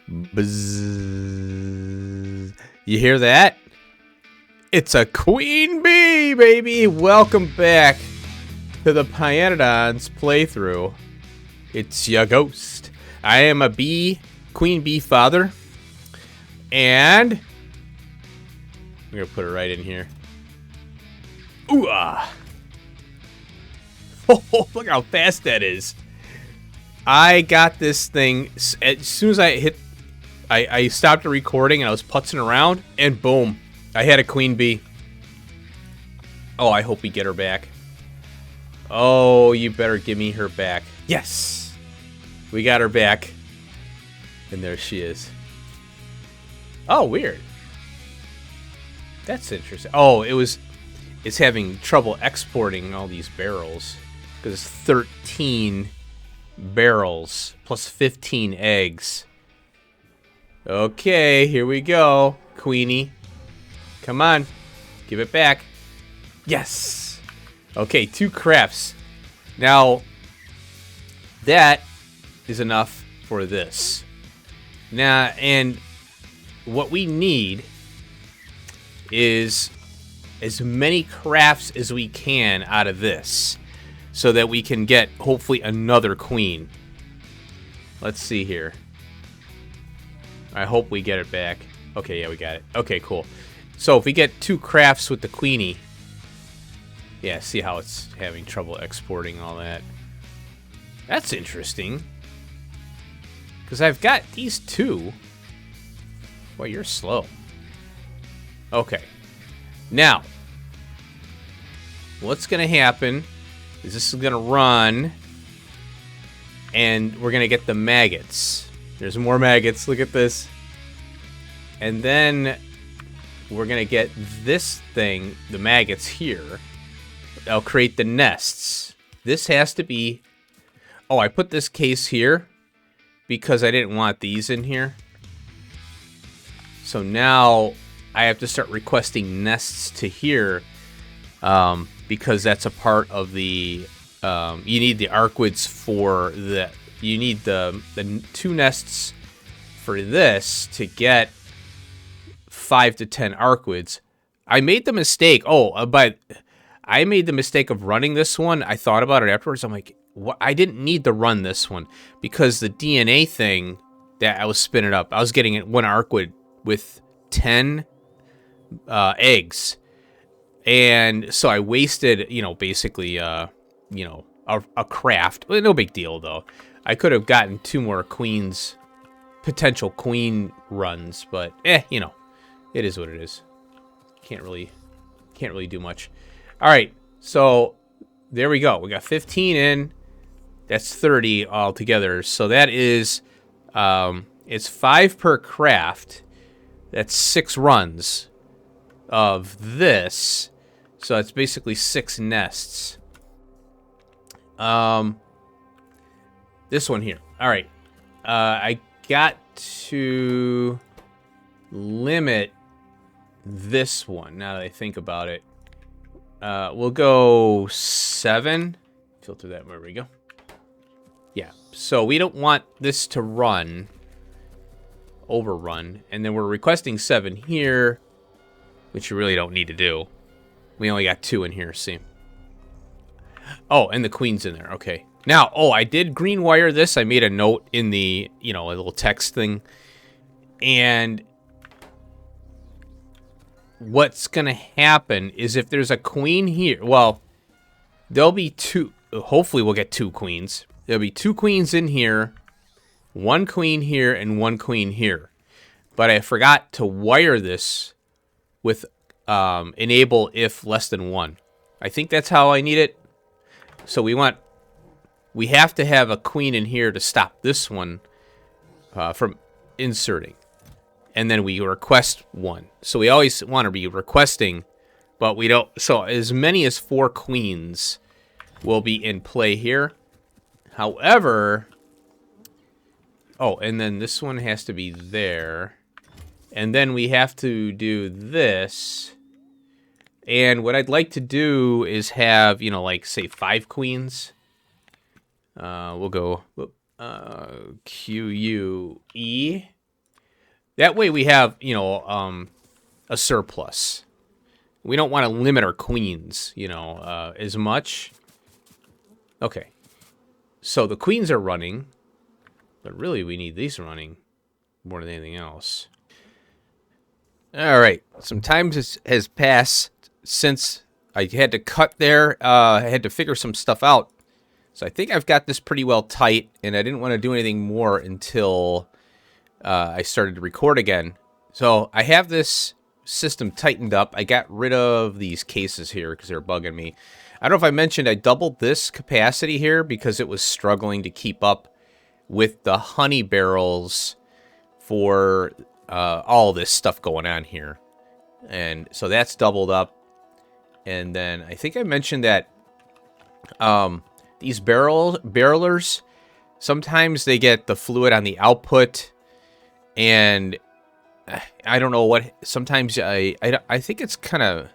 Buzz. You hear that? It's a queen bee, baby! Welcome back to the pYanodons playthrough. It's your ghost. I am a queen bee father. And I'm gonna put it right in here. Ooh ah! Oh, look how fast that is. I got this thing as soon as I stopped the recording and I was putzing around, and boom, I had a queen bee. Oh, I hope we get her back. Oh, you better give me her back. Yes! We got her back. And there she is. Oh, weird. That's interesting. Oh, it's having trouble exporting all these barrels. Because it's 13 barrels plus 15 eggs. Okay, here we go, Queenie. Come on, give it back. Yes. Okay, 2 crafts. Now, that is enough for this. Now, and what we need is as many crafts as we can out of this, so that we can get, hopefully, another queen. Let's see here. I hope we get it back. Okay, yeah, we got it. Okay, cool. So if we get 2 crafts with the queenie... Yeah, see how it's having trouble exporting all that. That's interesting. Because I've got these 2. Well, you're slow. Okay. Now, what's going to happen is this is going to run, and we're going to get the maggots. There's more maggots. Look at this. And then we're going to get this thing, the maggots here. I'll create the nests. This has to be... Oh, I put this case here because I didn't want these in here. So now I have to start requesting nests to here. Because that's a part of the, you need the archwids for the, you need the 2 nests for this to get 5 to 10 archwids. I made the mistake, but I made the mistake of running this one. I thought about it afterwards. I'm like, what? I didn't need to run this one because the DNA thing that I was spinning up, I was getting 1 archwid with 10 eggs. And so I wasted, basically, a craft. Well, no big deal, though. I could have gotten 2 more queens, potential queen runs, but, it is what it is. Can't really do much. All right, so there we go. We got 15 in. That's 30 altogether. So that is, it's 5 per craft. That's 6 runs of this. So it's basically 6 nests. This one here. All right. I got to limit this one now that I think about it. We'll go 7. Filter that. Where we go. Yeah. So we don't want this to overrun. And then we're requesting 7 here, which you really don't need to do. We only got 2 in here, see? Oh, and the queen's in there. Okay. Now, I did green wire this. I made a note in the, a little text thing. And what's going to happen is if there's a queen here, well, there'll be 2. Hopefully we'll get 2 queens. There'll be 2 queens in here, 1 queen here, and 1 queen here. But I forgot to wire this with enable if less than 1. I think that's how I need it. So we have to have a queen in here to stop this one from inserting. And then we request 1. So we always want to be requesting, but we don't. So as many as 4 queens will be in play here. However, and then this one has to be there. And then we have to do this. And what I'd like to do is have, like, say, 5 queens. We'll go QUE. That way we have, a surplus. We don't want to limit our queens, as much. Okay. So the queens are running, but really we need these running more than anything else. All right. Some time has passed since I had to cut there. I had to figure some stuff out. So I think I've got this pretty well tight, and I didn't want to do anything more until I started to record again. So I have this system tightened up. I got rid of these cases here because they're bugging me. I don't know if I mentioned I doubled this capacity here because it was struggling to keep up with the honey barrels for all this stuff going on here. And so that's doubled up. And then I think I mentioned that these barrelers, sometimes they get the fluid on the output, and I don't know what. Sometimes I think it's kind of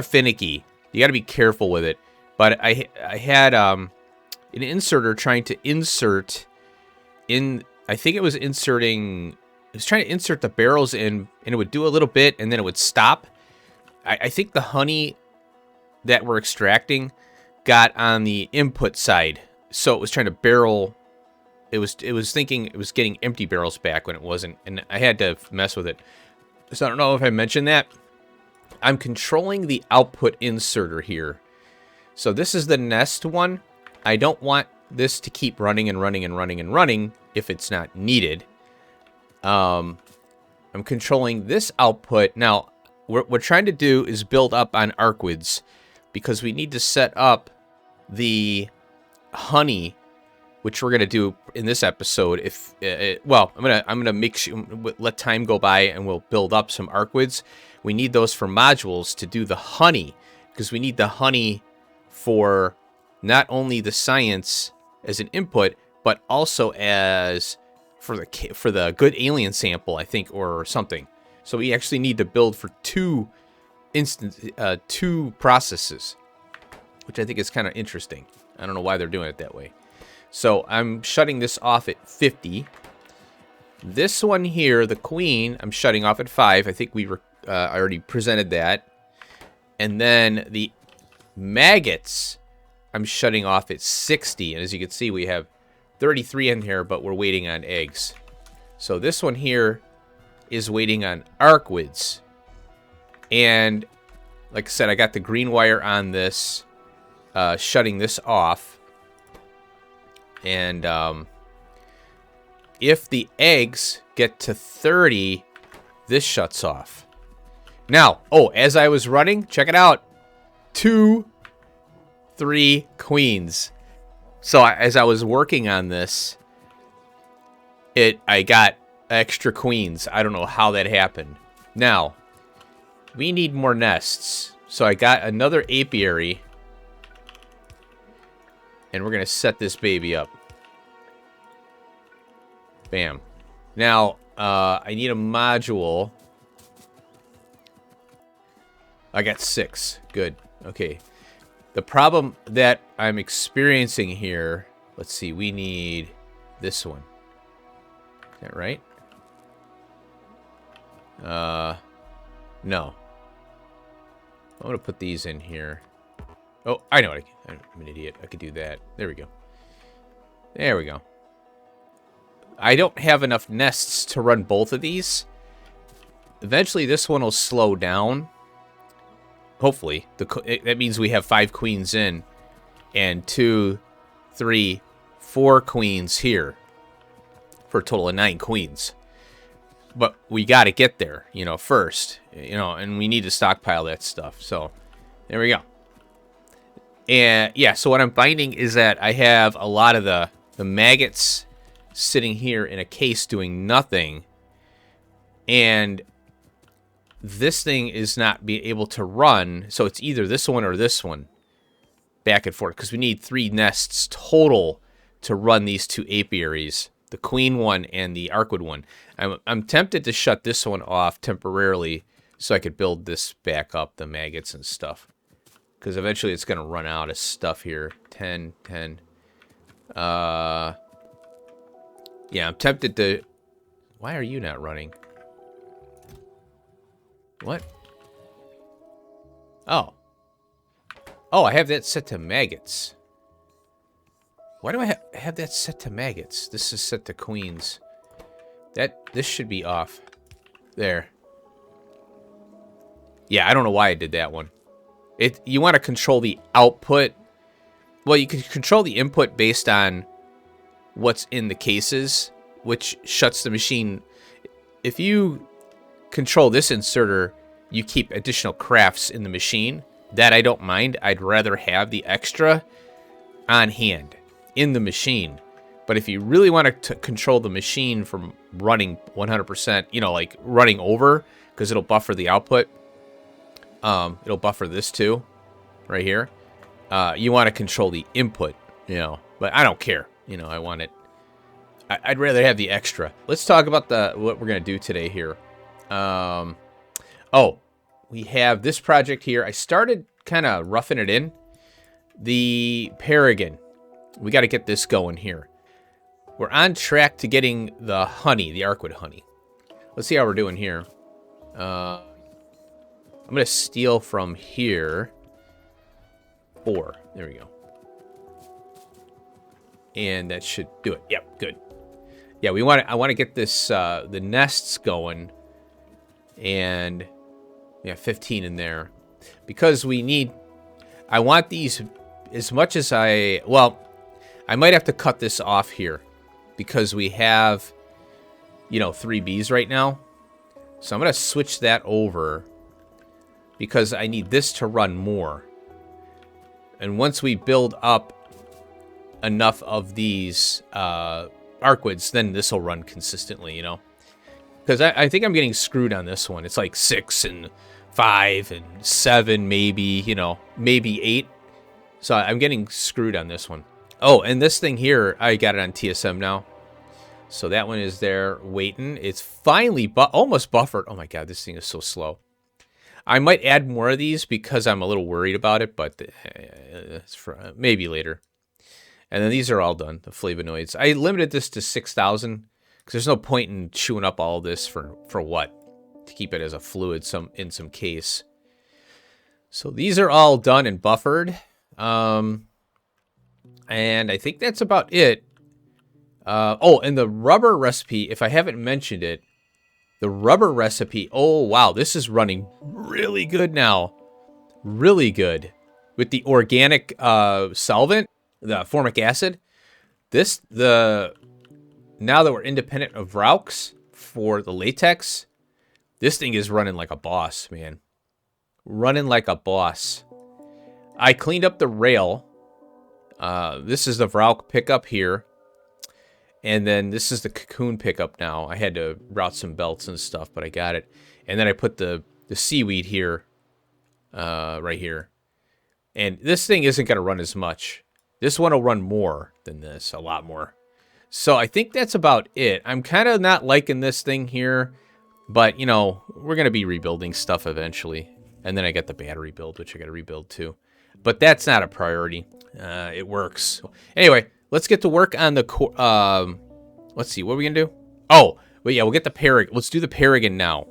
finicky. You got to be careful with it. But I had an inserter trying to insert in. I think it was inserting. It was trying to insert the barrels in, and it would do a little bit, and then it would stop. I think the honey that we're extracting got on the input side, so it was trying to barrel. It was thinking it was getting empty barrels back when it wasn't, and I had to mess with it. So I don't know if I mentioned that. I'm controlling the output inserter here. So this is the nest one. I don't want this to keep running and running and running and running if it's not needed. I'm controlling this output. Now, what we're trying to do is build up on arcwids because we need to set up the honey, which we're gonna do in this episode. I'm gonna make sure, let time go by, and we'll build up some arcwids. We need those for modules to do the honey, because we need the honey for not only the science as an input, but also as for the good alien sample, I think, or something. So we actually need to build for two processes, which I think is kind of interesting. I don't know why they're doing it that way. So I'm shutting this off at 50. This one here, the queen, I'm shutting off at 5. I think we already presented that. And then the maggots, I'm shutting off at 60. And as you can see, we have 33 in here, but we're waiting on eggs. So this one here is waiting on arcwids. And like I said, I got the green wire on this, shutting this off. And if the eggs get to 30, this shuts off. Now, as I was running, check it out. 2, 3 queens. So as I was working on this, I got extra queens. I don't know how that happened. Now, we need more nests. So I got another apiary. And we're going to set this baby up. Bam. Now, I need a module. I got 6. Good. Okay. The problem that I'm experiencing here, let's see, we need this one. Is that right? No. I'm going to put these in here. Oh, I know what I'm an idiot. I could do that. There we go. There we go. I don't have enough nests to run both of these. Eventually, this one will slow down. Hopefully. That means we have 5 queens in. And 2, 3, 4 queens here. For a total of 9 queens. But we got to get there, first. And we need to stockpile that stuff. So, there we go. And, yeah, so what I'm finding is that I have a lot of the maggots sitting here in a case doing nothing. And this thing is not being able to run. So it's either this one or this one. Back and forth. Because we need 3 nests total to run these 2 apiaries. The queen one and the arcwood one. I'm tempted to shut this one off temporarily so I could build this back up, the maggots and stuff. Because eventually it's going to run out of stuff here. 10, 10. Yeah, I'm tempted to Why are you not running? What? Oh. Oh, I have that set to maggots. Why do I have that set to maggots? This is set to queens. This should be off. There. Yeah, I don't know why I did that one. You want to control the output. Well, you can control the input based on what's in the cases, which shuts the machine. If you control this inserter, you keep additional crafts in the machine. That I don't mind. I'd rather have the extra on hand in the machine. But if you really want to control the machine from running 100%, you know, like running over, because it'll buffer the output. It'll buffer this too, right here. You want to control the input, you know, but I don't care. You know, I want it. I'd rather have the extra. Let's talk about what we're going to do today here. Oh, we have this project here. I started kind of roughing it in. The Paragen. We got to get this going here. We're on track to getting the honey, the Arcwood honey. Let's see how we're doing here. I'm going to steal from here. 4. There we go. And that should do it. Yep, good. Yeah, I want to get this the nests going. And yeah, 15 in there. Because I want these as much as I might have to cut this off here because we have, you know, 3 bees right now. So I'm going to switch that over because I need this to run more. And once we build up enough of these Arcwoods, then this will run consistently, you know. Because I think I'm getting screwed on this one. It's like 6 and 5 and 7 maybe, you know, maybe 8. So I'm getting screwed on this one. Oh, and this thing here, I got it on TSM now. So that one is there waiting. It's finally almost buffered. Oh my god, this thing is so slow. I might add more of these because I'm a little worried about it, but it's for, maybe later. And then these are all done, the flavonoids. I limited this to 6,000 because there's no point in chewing up all this for what? To keep it as a fluid in some case. So these are all done and buffered. And I think that's about it. Oh, and the rubber recipe, if I haven't mentioned it, the rubber recipe, oh wow, this is running really good now. Really good. With the organic solvent, the formic acid. Now that we're independent of Raux for the latex, this thing is running like a boss, man. Running like a boss. I cleaned up the rail. This is the Vrauc pickup here. And then this is the cocoon pickup now. I had to route some belts and stuff, but I got it. And then I put the seaweed here, right here. And this thing isn't going to run as much. This one will run more than this, a lot more. So I think that's about it. I'm kind of not liking this thing here, but, you know, we're going to be rebuilding stuff eventually. And then I got the battery build, which I got to rebuild too. But that's not a priority. It works. Anyway, let's get to work on the... let's see, what are we going to do? Oh, but yeah, we'll get the Paragon. Let's do the Paragon now.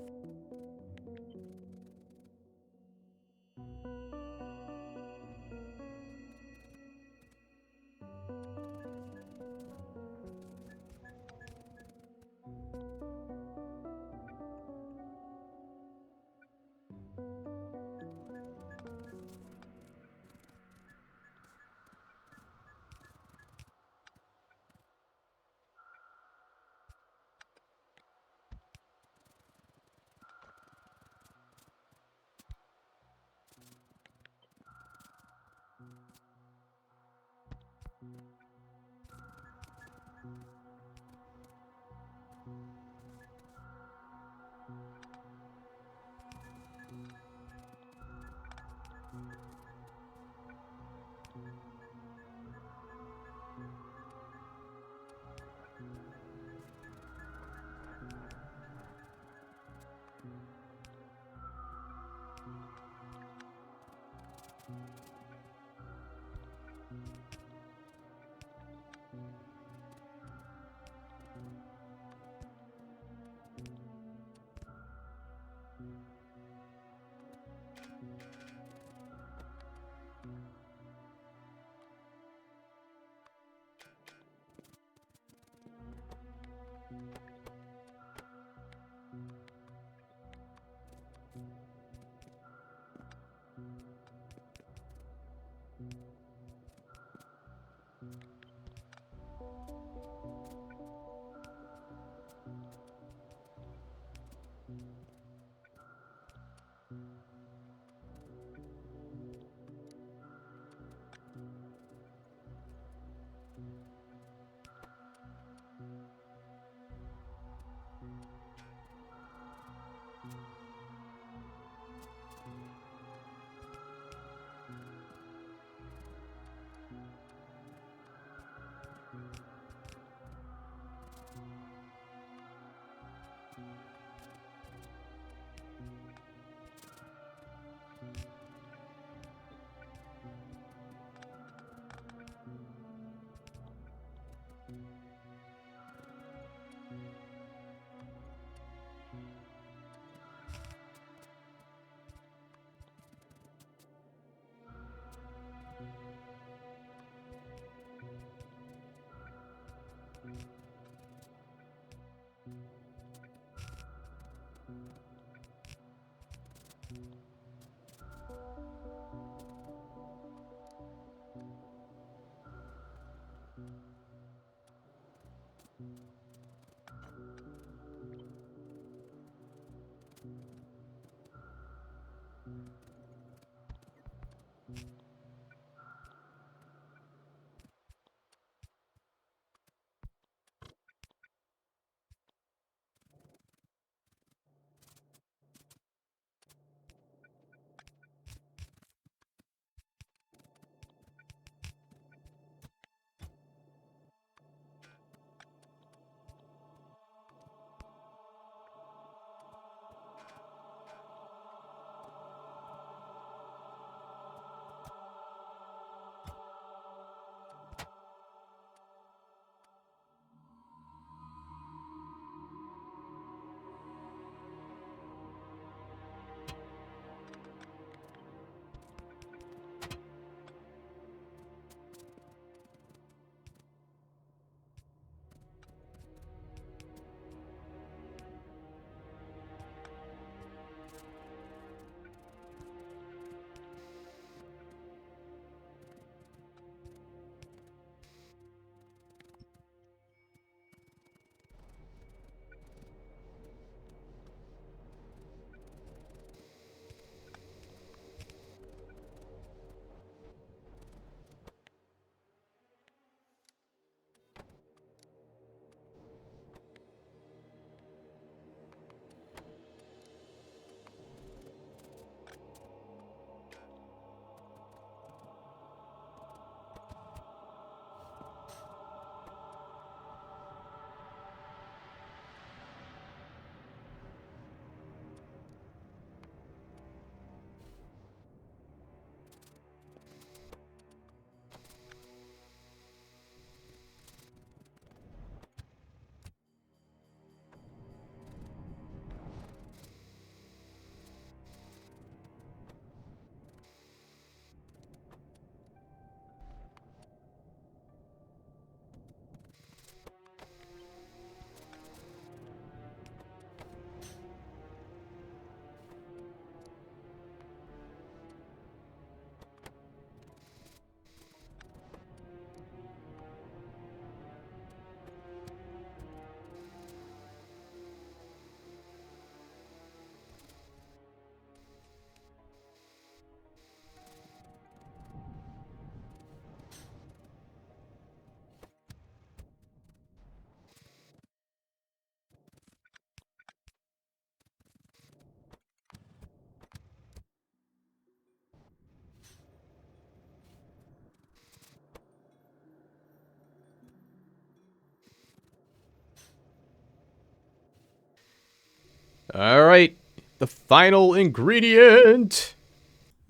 All right, the final ingredient.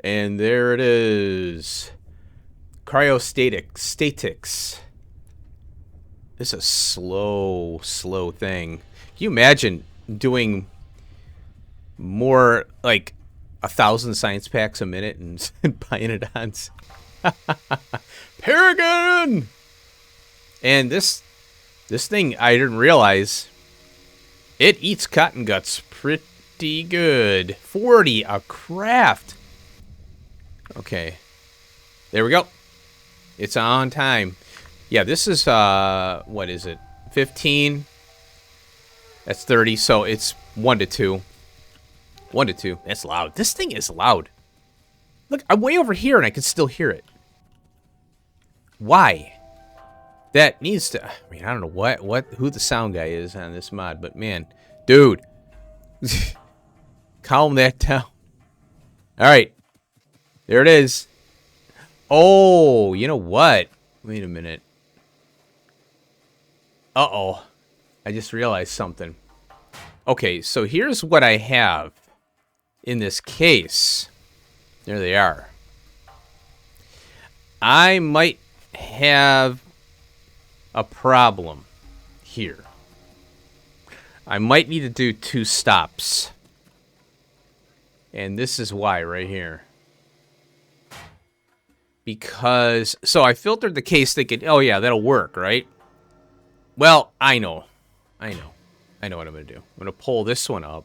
And there it is. Statics. This is a slow thing. Can you imagine doing more, like 1,000 science packs a minute and pYanodons? Paragon! And this thing, I didn't realize, it eats cotton guts pretty good. 40 a craft. Okay. There we go. It's on time. Yeah, this is, what is it? 15. That's 30, so it's 1 to 2. 1 to 2. That's loud. This thing is loud. Look, I'm way over here and I can still hear it. Why? That needs to... I mean, I don't know who the sound guy is on this mod, but man, dude. Calm that down. All right. There it is. Oh, you know what? Wait a minute. Uh-oh. I just realized something. Okay, so here's what I have in this case. There they are. I might have a problem here. I might need to do 2 stops. And this is why right here. Because, so I filtered the case thinking, oh yeah, that'll work, right? Well, I know what I'm going to do. I'm going to pull this one up.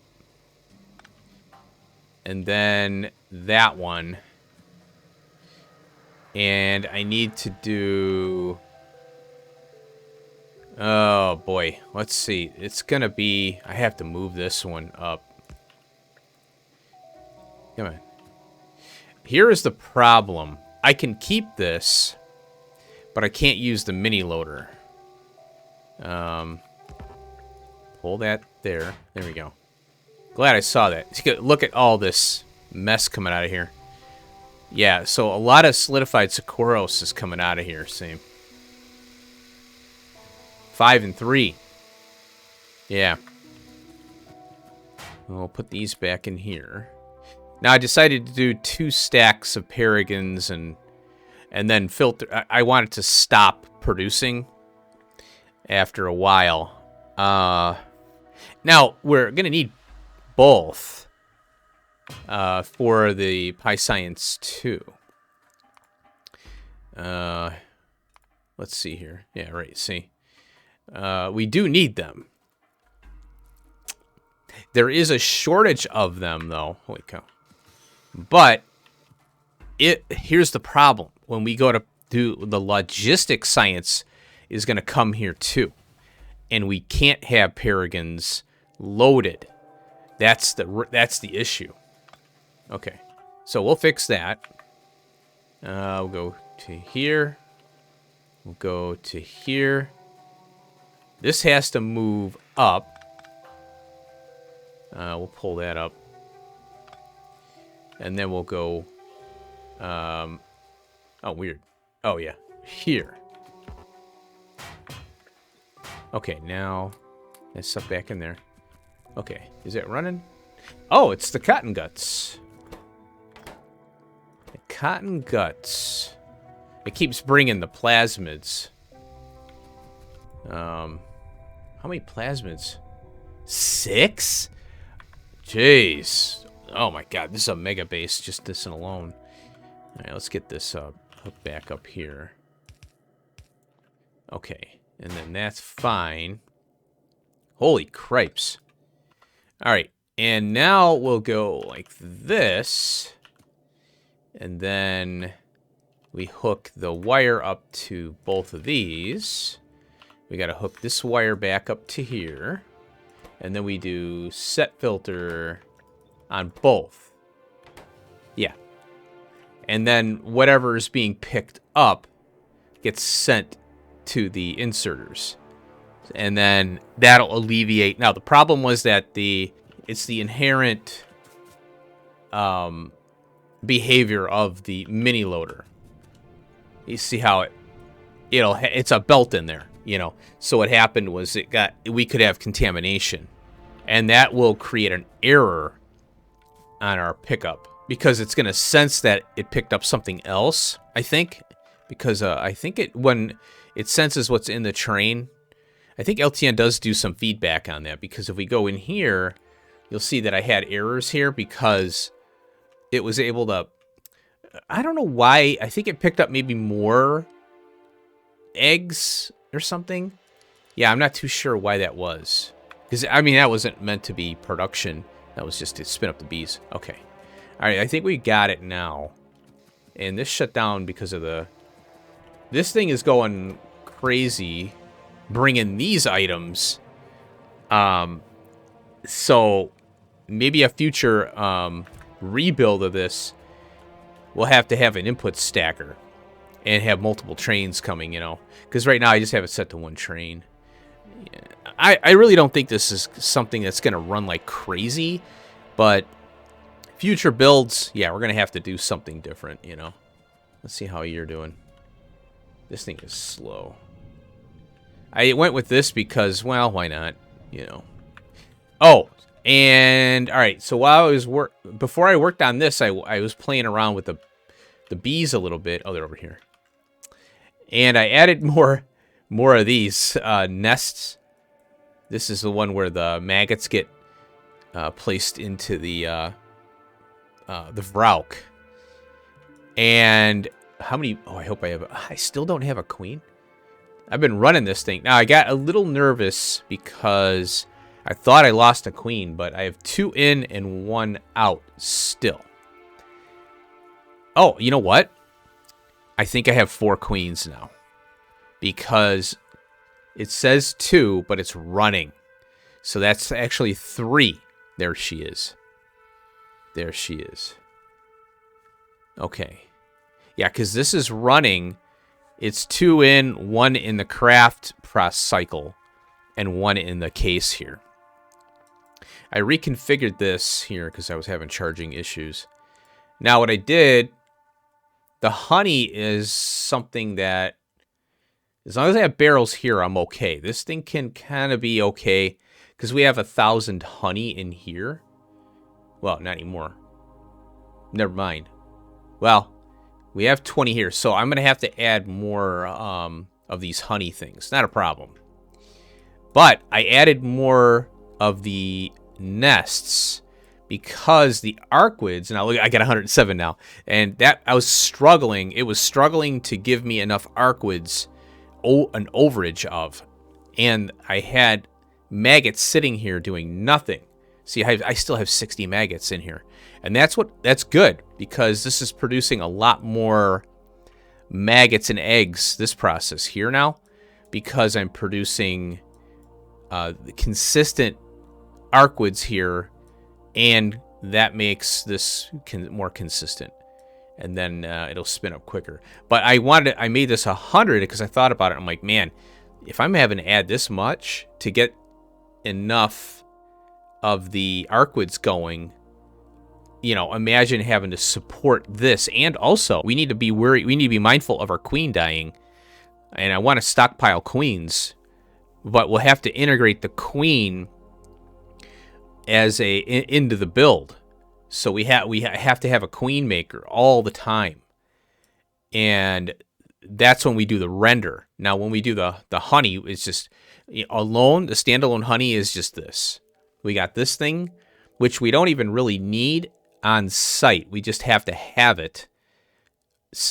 And then that one. And I need to do... Oh, boy. Let's see. It's going to be... I have to move this one up. Come on. Here is the problem. I can keep this, but I can't use the mini loader. Pull that there. There we go. Glad I saw that. Look at all this mess coming out of here. Yeah, so a lot of solidified Sakuros is coming out of here. See? 5 and 3. Yeah. We'll put these back in here. Now I decided to do 2 stacks of Paragens and then filter. I wanted to stop producing after a while. Now we're gonna need both for the PyScience 2. Let's see here. Yeah, right. See, we do need them. There is a shortage of them, though. Holy cow. But here's the problem. When we go to do the logistics science is going to come here too. And we can't have Paragens loaded. That's the issue. Okay. So we'll fix that. We'll go to here. We'll go to here. This has to move up. We'll pull that up. And then we'll go... oh, weird. Oh, yeah. Here. Okay, now... There's stuff back in there. Okay, is it running? Oh, it's the cotton guts. The cotton guts. It keeps bringing the plasmids. How many plasmids? 6? Jeez. Oh my god, this is a mega base, just this one alone. Alright, let's get this hooked back up here. Okay, and then that's fine. Holy cripes. Alright, and now we'll go like this. And then we hook the wire up to both of these. We gotta hook this wire back up to here. And then we do set filter on both. Yeah. And then whatever is being picked up gets sent to the inserters. And then that'll alleviate. Now, the problem was that it's the inherent behavior of the mini loader. You see how it's a belt in there, you know. So what happened was we could have contamination. And that will create an error on our pickup because it's going to sense that it picked up something else, I think, because I think when it senses what's in the train, I think LTN does do some feedback on that, because if we go in here, you'll see that I had errors here because it was able to, I don't know why, I think it picked up maybe more eggs or something. Yeah, I'm not too sure why that was. Because, I mean, that wasn't meant to be production. That was just to spin up the bees. Okay. All right, I think we got it now. And this shut down because of the... This thing is going crazy, bringing these items. So, maybe a future rebuild of this, we'll have to have an input stacker. And have multiple trains coming, you know. Because right now, I just have it set to one train. Yeah. I really don't think this is something that's going to run like crazy, but future builds, yeah, we're going to have to do something different, you know. Let's see how you're doing. This thing is slow. I went with this because, well, why not, you know. Oh, And all right, so while I was before I worked on this, I was playing around with the bees a little bit. Oh, they're over here. And I added more of these nests. This is the one where the maggots get placed into the Vrauk. And how many? Oh, I hope I have. I still don't have a queen. I've been running this thing. Now, I got a little nervous because I thought I lost a queen, but I have 2 in and 1 out still. Oh, you know what? I think I have 4 queens now. Because it says 2, but it's running. So that's actually 3. There she is. There she is. Okay. Yeah, because this is running. It's 2 in, 1 in the craft press cycle, and 1 in the case here. I reconfigured this here because I was having charging issues. Now what I did, the honey is something that, as long as I have barrels here, I'm okay. This thing can kind of be okay because we have 1,000 honey in here. Well, not anymore. Never mind. Well, we have 20 here, so I'm going to have to add more of these honey things. Not a problem. But I added more of the nests because the archwids, now look, I got 107 now, and that I was struggling. It was struggling to give me enough archwids, an overage of, and I had maggots sitting here doing nothing. See, I still have 60 maggots in here. And that's good because this is producing a lot more maggots and eggs, this process here now, because I'm producing consistent archwids here, and that makes this more consistent. And then it'll spin up quicker. But I made this 100 because I thought about it. I'm like, man, if I'm having to add this much to get enough of the archwids going, you know, imagine having to support this. And also, we need to be worried. We need to be mindful of our queen dying. And I want to stockpile queens, but we'll have to integrate the queen as into the build. So we have to have a queen maker all the time, and that's when we do the render. Now, when we do the honey, it's just alone. The standalone honey is just this. We got this thing, which we don't even really need on site. We just have to have it,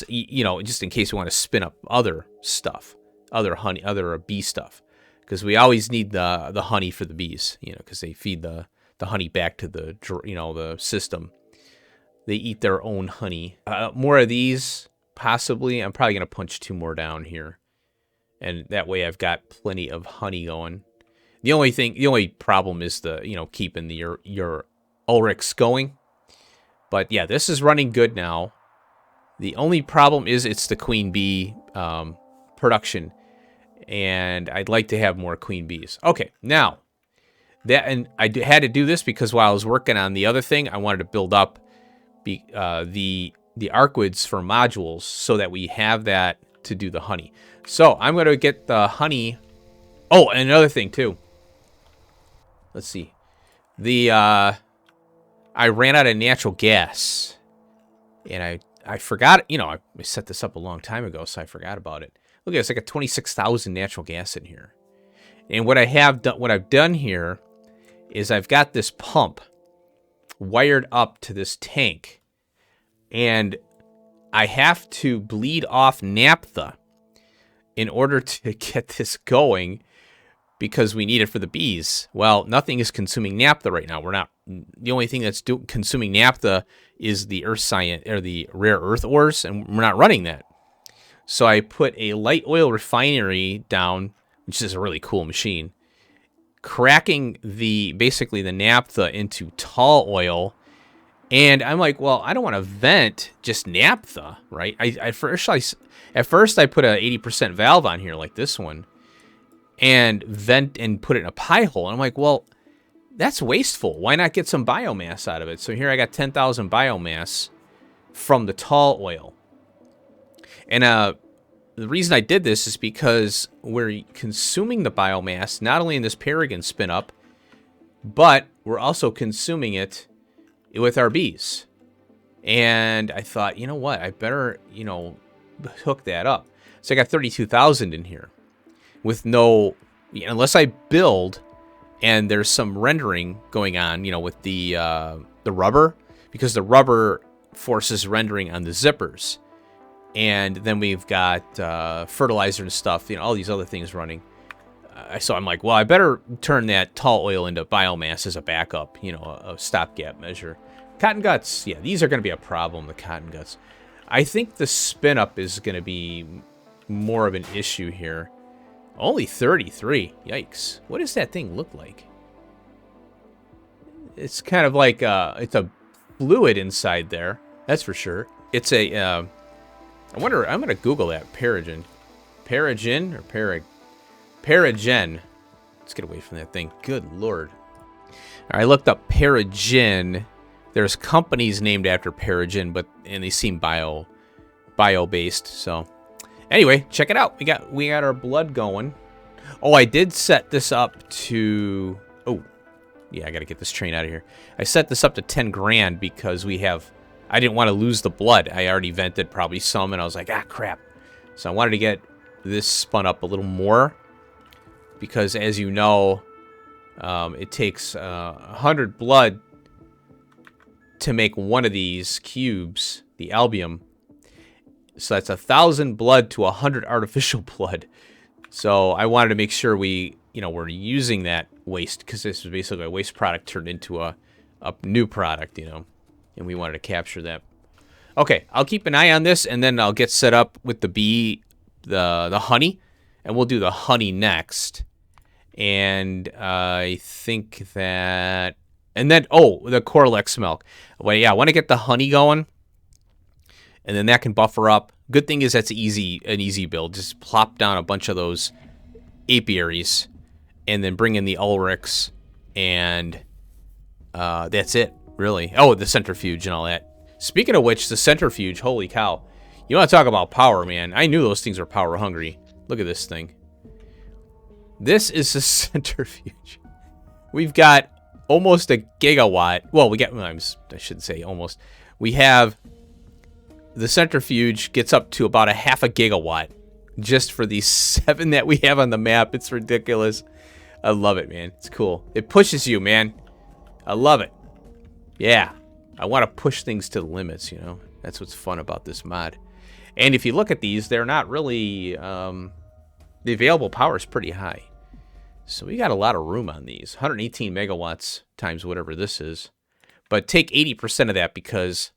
you know, just in case we want to spin up other stuff, other honey, other bee stuff, because we always need the honey for the bees, you know, because they feed the honey back to the, you know, the system. They eat their own honey. More of these, possibly. I'm probably going to punch 2 more down here, and that way I've got plenty of honey going. The only problem is keeping your Ulrichs going. But yeah, this is running good now. The only problem is it's the queen bee production, and I'd like to have more queen bees. Okay, now and I had to do this because while I was working on the other thing, I wanted to build up the archwids for modules so that we have that to do the honey. So I'm going to get the honey. Oh, and another thing too. Let's see. I ran out of natural gas, and I forgot. You know, I set this up a long time ago, so I forgot about it. Look at this. I got 26,000 natural gas in here, and what I've done here is I've got this pump wired up to this tank, and I have to bleed off naphtha in order to get this going, because we need it for the bees. Well, nothing is consuming naphtha right now. We're not. The only thing that's consuming naphtha is the earth science or the rare earth ores, and we're not running that. So I put a light oil refinery down, which is a really cool machine, cracking basically the naphtha into tall oil. And I'm like, well, I don't want to vent just naphtha, right? At first I put a 80% valve on here like this one, and vent and put it in a pie hole. And I'm like, well, that's wasteful. Why not get some biomass out of it? So here I got 10,000 biomass from the tall oil. And the reason I did this is because we're consuming the biomass, not only in this Paragen spin up, but we're also consuming it with our bees. And I thought, you know what? I better, hook that up. So I got 32,000 in here with no, unless I build and there's some rendering going on, with the rubber, because the rubber forces rendering on the zippers. And then we've got fertilizer and stuff, all these other things running. So I'm like, well, I better turn that tall oil into biomass as a backup, a stopgap measure. Cotton guts, yeah, these are going to be a problem, the cotton guts. I think the spin up is going to be more of an issue here. Only 33, yikes. What does that thing look like? It's kind of like, it's a fluid inside there, that's for sure. It's a, I wonder, I'm going to Google that, Paragen. Paragen or Paragen. Let's get away from that thing. Good Lord. All right, I looked up Paragen. There's companies named after Paragen, and they seem bio-based. So anyway, check it out. We got our blood going. Oh, I did set this up to. Oh, yeah, I got to get this train out of here. I set this up to 10 grand because I didn't want to lose the blood. I already vented probably some, and I was like, crap. So I wanted to get this spun up a little more. Because, as you know, it takes 100 blood to make one of these cubes, the albium. So that's 1,000 blood to 100 artificial blood. So I wanted to make sure we're using that waste, because this is basically a waste product turned into a new product, and we wanted to capture that. Okay, I'll keep an eye on this, and then I'll get set up with the bee, the honey, and we'll do the honey next. And I think that, and then, the Corlex milk. Well, yeah, I want to get the honey going, and then that can buffer up. Good thing is that's an easy build. Just plop down a bunch of those apiaries, and then bring in the Ulrichs, and that's it, really. Oh, the centrifuge and all that. Speaking of which, the centrifuge, holy cow. You want to talk about power, man. I knew those things were power hungry. Look at this thing. This is a centrifuge. We've got almost a gigawatt. Well, I shouldn't say almost. We have the centrifuge gets up to about a half a gigawatt just for these 7 that we have on the map. It's ridiculous. I love it, man. It's cool. It pushes you, man. I love it. Yeah. I want to push things to the limits, That's what's fun about this mod. And if you look at these, they're not really, the available power is pretty high. So we got a lot of room on these. 118 megawatts times whatever this is. But take 80% of that, because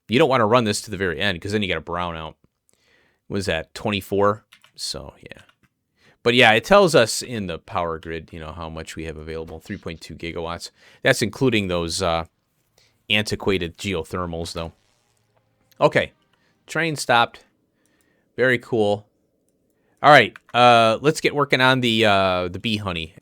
you don't want to run this to the very end, because then you got a brownout. What is that, 24? So, yeah. But yeah, it tells us in the power grid, how much we have available. 3.2 gigawatts. That's including those antiquated geothermals, though. Okay. Train stopped. Very cool. All right, let's get working on the bee honey.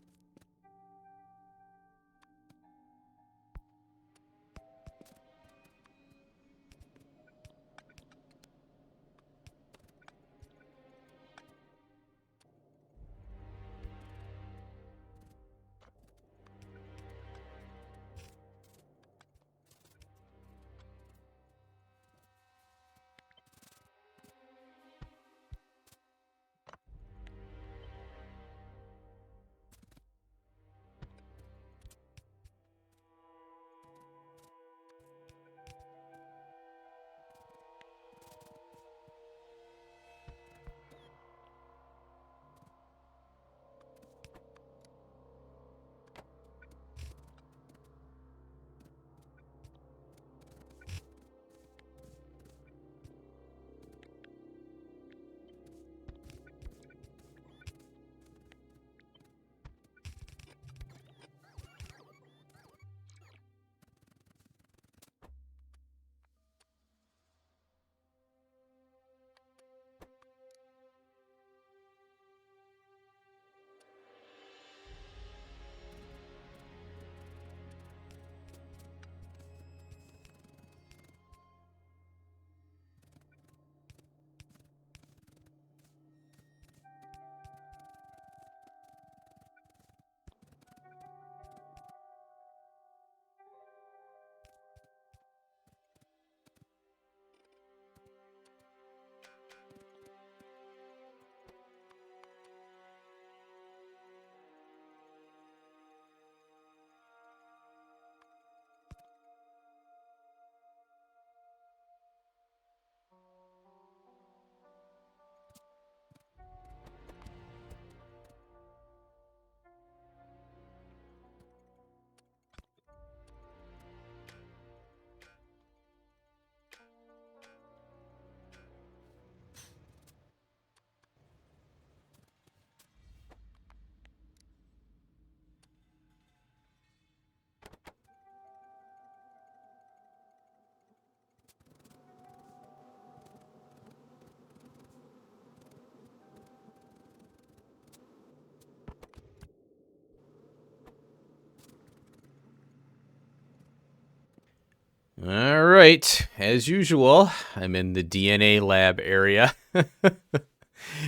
right, as usual, I'm in the DNA lab area.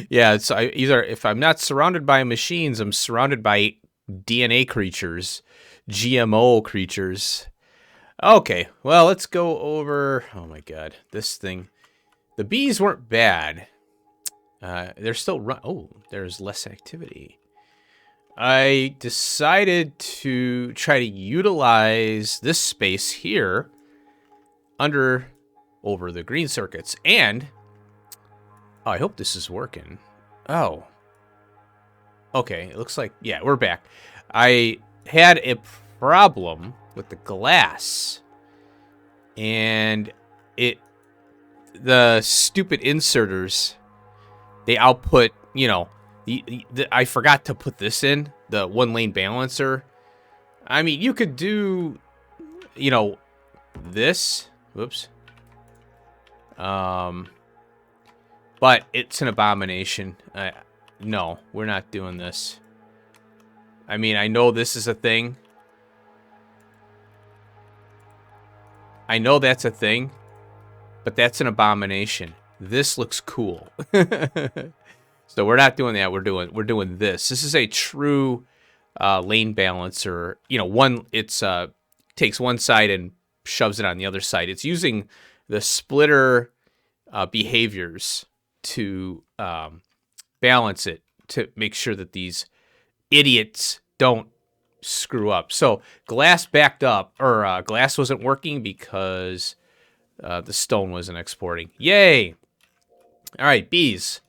Yeah, it's either if I'm not surrounded by machines, I'm surrounded by DNA creatures, GMO creatures. Okay, well, let's go over. Oh my God, this thing. The bees weren't bad. They're still oh, there's less activity. I decided to try to utilize this space here over the green circuits. And oh, I hope this is working. Oh. Okay, it looks like, yeah, we're back. I had a problem with the glass. And the stupid inserters, they output, you know, I forgot to put this in, the one-lane balancer. I mean, you could do, you know, this. Whoops. But it's an abomination. No, we're not doing this. I mean, I know this is a thing. I know that's a thing, but that's an abomination. This looks cool. So we're not doing that. We're doing this. This is a true lane balancer. You know, it's takes one side and shoves it on the other side. It's using the splitter behaviors to balance it, to make sure that these idiots don't screw up. So glass backed up, or glass wasn't working because the stone wasn't exporting. Yay! All right, bees.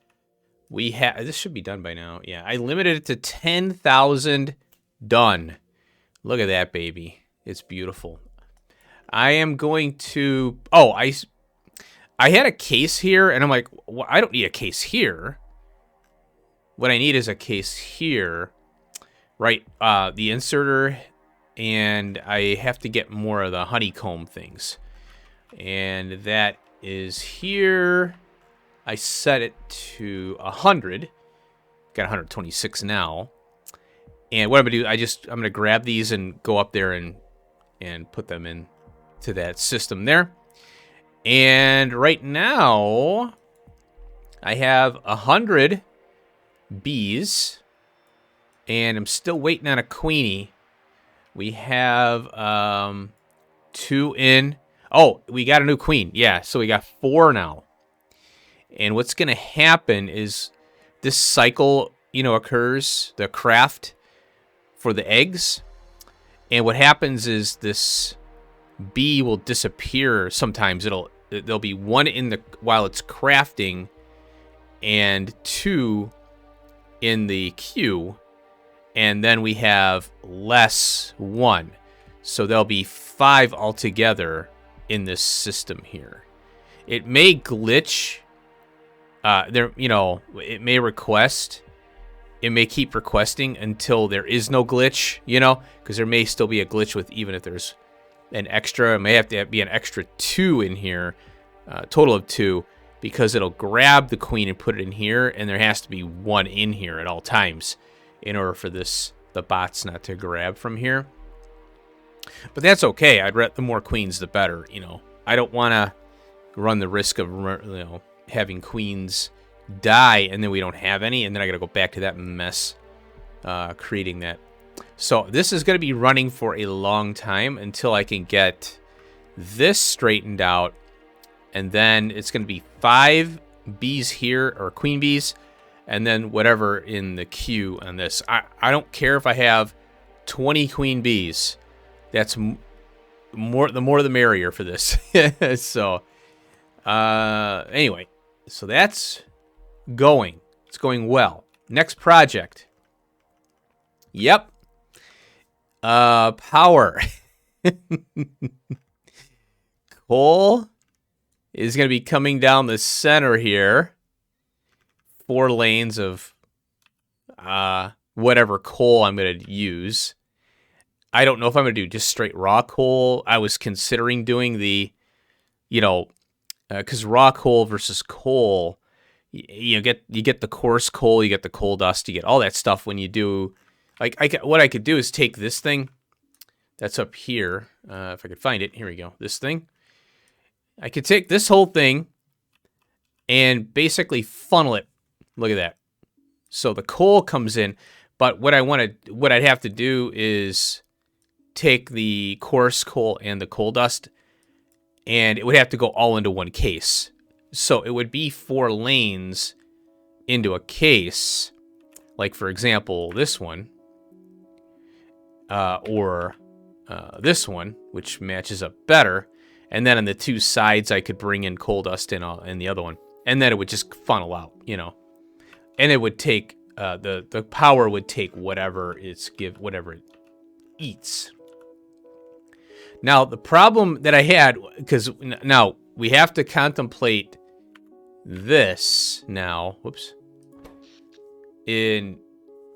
This should be done by now. Yeah, I limited it to 10,000. Done. Look at that, baby. It's beautiful. I am going to... Oh, I had a case here, and I'm like, well, I don't need a case here. What I need is a case here. Right, the inserter, and I have to get more of the honeycomb things. And that is here. I set it to 100. Got 126 now. And what I'm gonna do, I'm gonna grab these and go up there and put them into that system there. And right now, I have 100 bees, and I'm still waiting on a queenie. We have 2 in. Oh, we got a new queen. Yeah, so we got 4 now. And what's going to happen is this cycle, you know, occurs, the craft for the eggs. And what happens is this bee will disappear sometimes. There'll be 1 while it's crafting and 2 in the queue. And then we have less 1. So there'll be 5 altogether in this system here. It may glitch. It may request. It may keep requesting until there is no glitch, because there may still be a glitch with, even if there's an extra. It may have to be an extra 2 in here, total of 2, because it'll grab the queen and put it in here, and there has to be 1 in here at all times in order for the bots not to grab from here. But that's okay. The more queens, the better. I don't want to run the risk of having queens die and then we don't have any, and then I got to go back to that mess creating that. So this is going to be running for a long time until I can get this straightened out, and then it's going to be 5 bees here, or queen bees, and then whatever in the queue on this. I don't care if I have 20 queen bees. That's the more the merrier for this. So anyway, so that's going. It's going well. Next project. Yep. Power. Coal is going to be coming down the center here. 4 lanes of whatever coal I'm going to use. I don't know if I'm going to do just straight raw coal. I was considering doing the, because raw coal versus coal, you get the coarse coal, you get the coal dust, you get all that stuff when you do. What I could do is take this thing that's up here, if I could find it. Here we go. This thing. I could take this whole thing and basically funnel it. Look at that. So the coal comes in, but what I'd have to do is take the coarse coal and the coal dust, and it would have to go all into one case. So it would be 4 lanes into a case, like for example this one, or this one, which matches up better. And then on the 2 sides, I could bring in coal dust in the other one, and then it would just funnel out, And it would take the power would take whatever it eats. Now the problem that I had, because now we have to contemplate this now. Whoops. In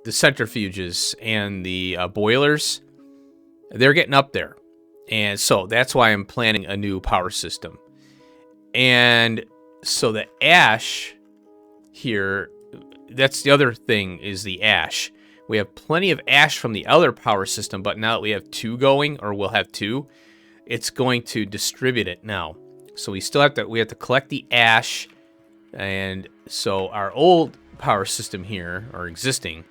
the centrifuges and the boilers, they're getting up there. And so that's why I'm planning a new power system. And so the ash here, that's the other thing, is the ash. We have plenty of ash from the other power system, but now that we have 2 going, or we'll have 2, it's going to distribute it now. So we have to collect the ash. And so our old power system here, or existing,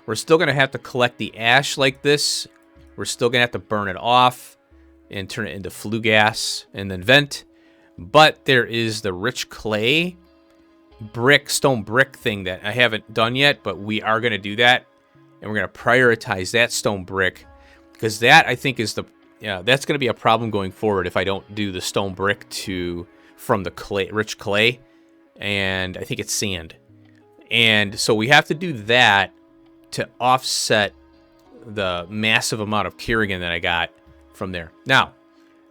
we're still going to have to collect the ash like this. We're still going to have to burn it off and turn it into flue gas and then vent. But there is the rich clay stone brick thing that I haven't done yet, but we are going to do that. And we're going to prioritize that stone brick, because that, I think, is that's going to be a problem going forward if I don't do the stone brick from the clay, rich clay. And I think it's sand. And so we have to do that to offset the massive amount of Kerrigan that I got from there. Now,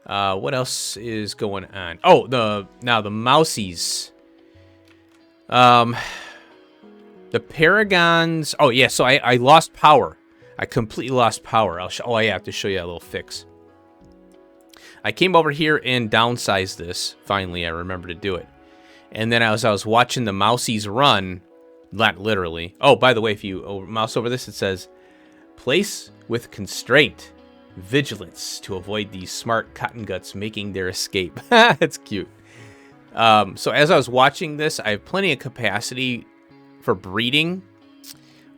what else is going on? Oh, the mousies. The Paragens. Oh yeah, so I lost power. I completely lost power. I have to show you a little fix. I came over here and downsized this. Finally, I remembered to do it. And then as I was watching the mousies run, not literally. Oh, by the way, if you mouse over this, it says, place with constraint, vigilance to avoid these smart cotton guts making their escape. That's cute. So as I was watching this, I have plenty of capacity for breeding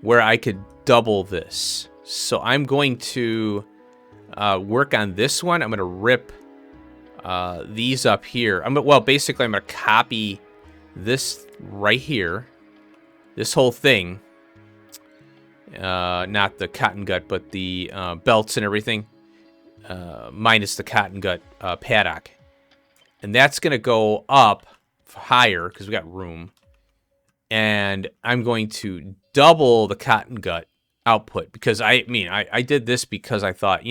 where I could double this. So I'm going to work on this one. I'm going to rip these up here. Basically, I'm going to copy this right here, this whole thing. Not the cotton gut, but the belts and everything, minus the cotton gut paddock. And that's going to go up higher because we got room. And I'm going to double the cotton gut output, because I did this because I thought,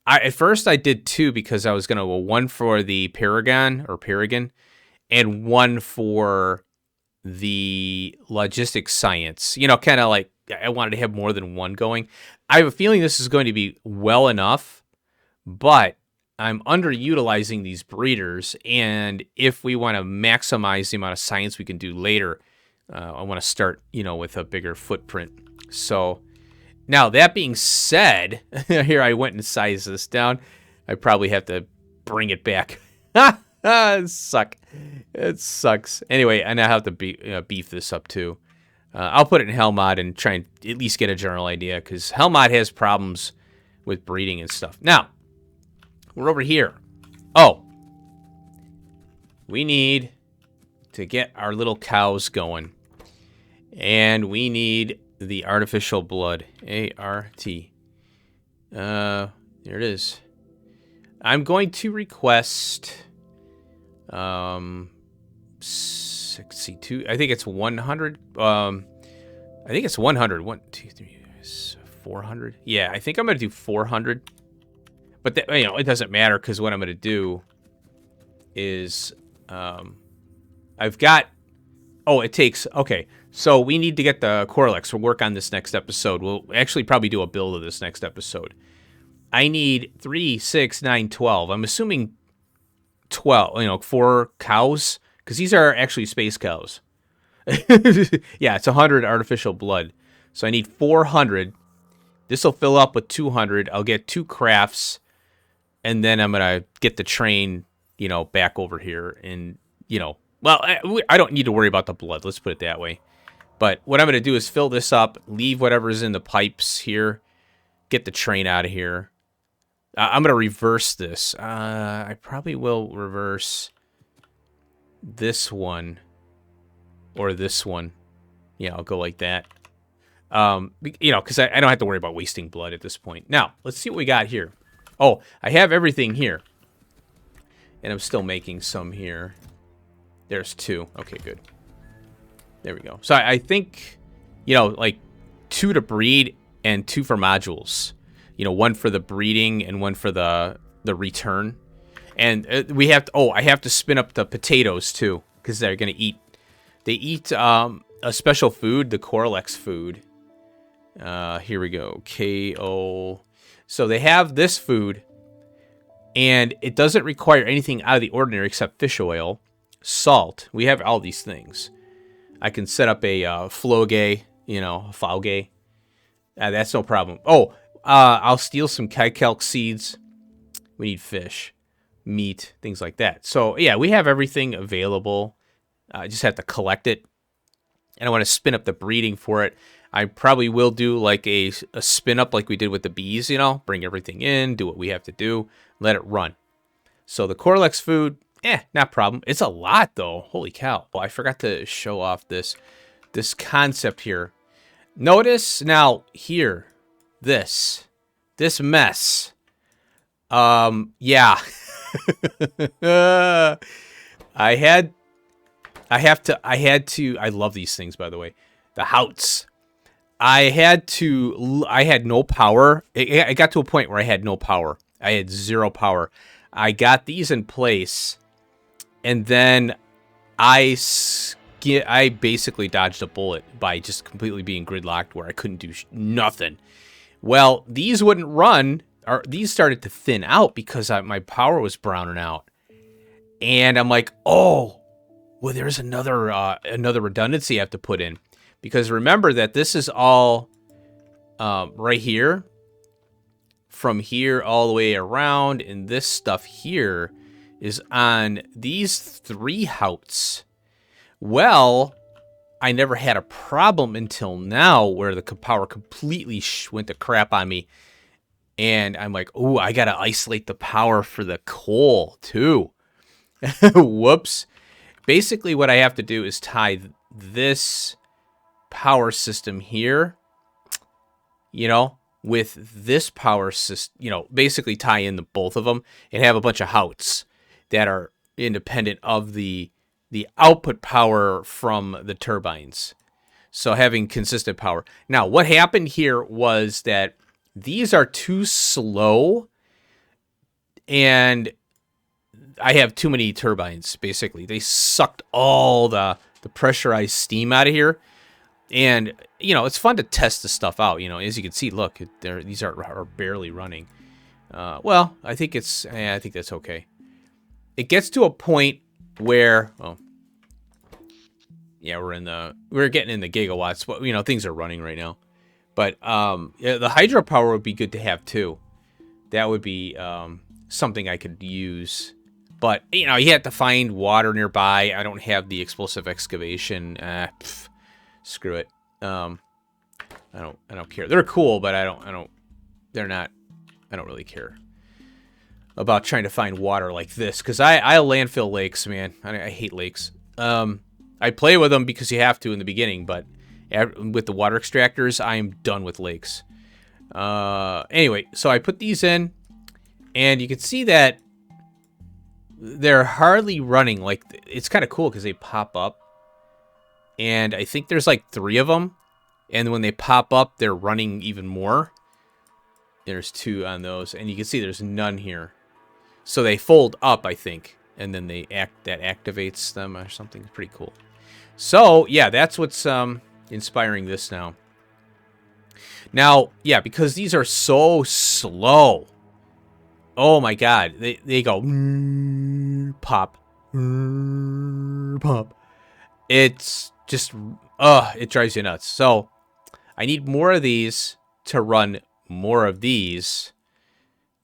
at first I did 2 because I was going to go 1 for the Paragon and 1 for the logistics science, kind of like I wanted to have more than 1 going. I have a feeling this is going to be well enough, but I'm underutilizing these breeders, and if we want to maximize the amount of science we can do later, I want to start, with a bigger footprint. So now that being said, here I went and sized this down. I probably have to bring it back. It sucks. Anyway, and I have to beef this up too. I'll put it in Hellmod and try and at least get a general idea, because Hellmod has problems with breeding and stuff. Now, we're over here. Oh, we need to get our little cows going. And we need the artificial blood. A-R-T. There it is. I'm going to request 62. I think it's 100. I think it's 100. 1, 2, 3, 400. Yeah, I think I'm going to do 400. But it doesn't matter, because what I'm going to do is I've got. Oh, it takes. Okay, so we need to get the Corlex. We'll work on this next episode. We'll actually probably do a build of this next episode. I need 3, 6, 9, 12. I'm assuming 12. 4 cows, because these are actually space cows. Yeah, it's 100 artificial blood. So I need 400. This will fill up with 200. I'll get 2 crafts. and then I'm going to get the train, back over here. And, well, I don't need to worry about the blood. Let's put it that way. But what I'm going to do is fill this up, leave whatever's in the pipes here, get the train out of here. I'm going to reverse this. I probably will reverse this one or this one. Yeah, I'll go like that. Because I don't have to worry about wasting blood at this point. Now, let's see what we got here. Oh, I have everything here. And I'm still making some here. There's 2. Okay, good. There we go. So I think, like 2 to breed and 2 for modules. 1 for the breeding and 1 for the return. And we have to, I have to spin up the potatoes too, because they're going to eat. They eat a special food, the Corlex food. Here we go. KO. So they have this food, and it doesn't require anything out of the ordinary except fish oil, salt. We have all these things. I can set up a floge, a fauge. That's no problem. Oh, I'll steal some Kaikelk seeds. We need fish, meat, things like that. So, yeah, we have everything available. I just have to collect it. And I want to spin up the breeding for it. I probably will do like a spin up like we did with the bees, bring everything in, do what we have to do, let it run. So the Corlex food, not a problem. It's a lot though. Holy cow. Oh, I forgot to show off this concept here. Notice now here, this mess. Yeah. I had to, I love these things, by the way. The Houts. I had no power. It got to a point where I had no power. I had 0 power. I got these in place, and then I basically dodged a bullet by just completely being gridlocked where I couldn't do nothing. Well, these wouldn't run, or these started to thin out because my power was browning out. And I'm like, oh, well, there's another redundancy I have to put in. Because remember that this is all right here. From here all the way around. And this stuff here is on these 3 Houts. Well, I never had a problem until now where the power completely went to crap on me. And I'm like, oh, I got to isolate the power for the coal too. Whoops. Basically, what I have to do is tie this power system here, with this power system, basically tie in both of them and have a bunch of Houts that are independent of the output power from the turbines. So having consistent power. Now, what happened here was that these are too slow, and I have too many turbines, basically. They sucked all the pressurized steam out of here. And, it's fun to test the stuff out. As you can see, look, these are barely running. Well, I think I think that's okay. It gets to a point where, yeah, we're getting in the gigawatts, but, things are running right now. But yeah, the hydropower would be good to have too. That would be something I could use. But, you have to find water nearby. I don't have the explosive excavation. Screw it. I don't care. They're cool, but I don't really care about trying to find water like this, because I'll landfill lakes, man. I hate lakes. I play with them because you have to in the beginning, but with the water extractors, I am done with lakes. Anyway, so I put these in, and you can see that they're hardly running. Like, it's kind of cool because they pop up, and I think there's like 3 of them, and when they pop up, they're running even more. There's 2 on those, and you can see there's none here. So they fold up, I think, and then that activates them or something. It's pretty cool. So yeah, that's what's inspiring this now. Now, yeah, because these are so slow. Oh my god, they go pop, pop. It's just it drives you nuts. So I need more of these to run more of these.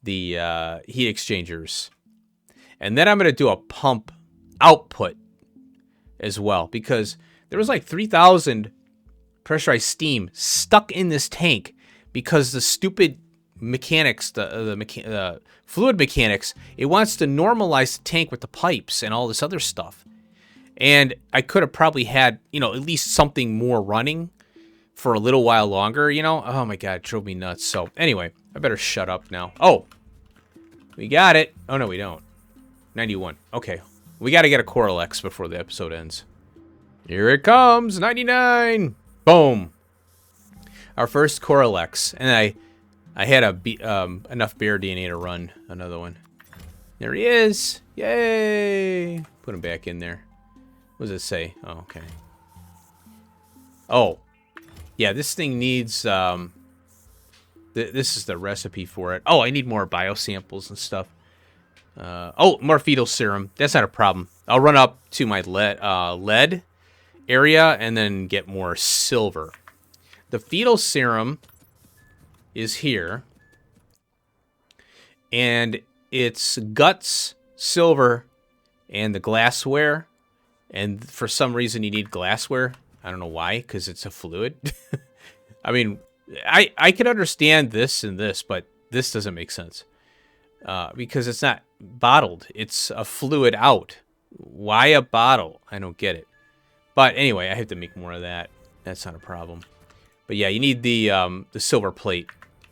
heat exchangers. And then I'm going to do a pump output as well, because there was like 3,000 pressurized steam stuck in this tank because the stupid mechanics, the fluid mechanics, it wants to normalize the tank with the pipes and all this other stuff. And I could have probably had, at least something more running for a little while longer, Oh my God, it drove me nuts. So anyway, I better shut up now. Oh, we got it. Oh no, we don't. 91. Okay. We got to get a Coral X before the episode ends. Here it comes. 99. Boom. Our first Coral X. And I had enough bear DNA to run another one. There he is. Yay. Put him back in there. What does it say? Oh, okay. Oh. Yeah, this thing needs... this is the recipe for it. Oh, I need more biosamples and stuff. Oh, more fetal serum. That's not a problem. I'll run up to my lead area and then get more silver. The fetal serum is here. And it's guts, silver, and the glassware. And for some reason you need glassware. I don't know why, because it's a fluid. I mean, I can understand this and this, but this doesn't make sense. Because it's not bottled. It's a fluid out. Why a bottle? I don't get it. But anyway, I have to make more of that. That's not a problem. But yeah, you need the silver plate,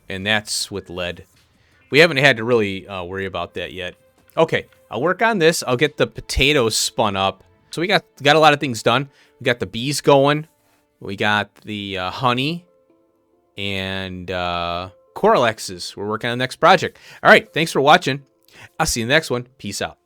and that's with lead. We haven't had to really worry about that yet. Okay, I'll work on this. I'll get the potatoes spun up. So we got a lot of things done. We got the bees going. We got the honey and Coral X's. We're working on the next project. All right, thanks for watching. I'll see you in the next one. Peace out.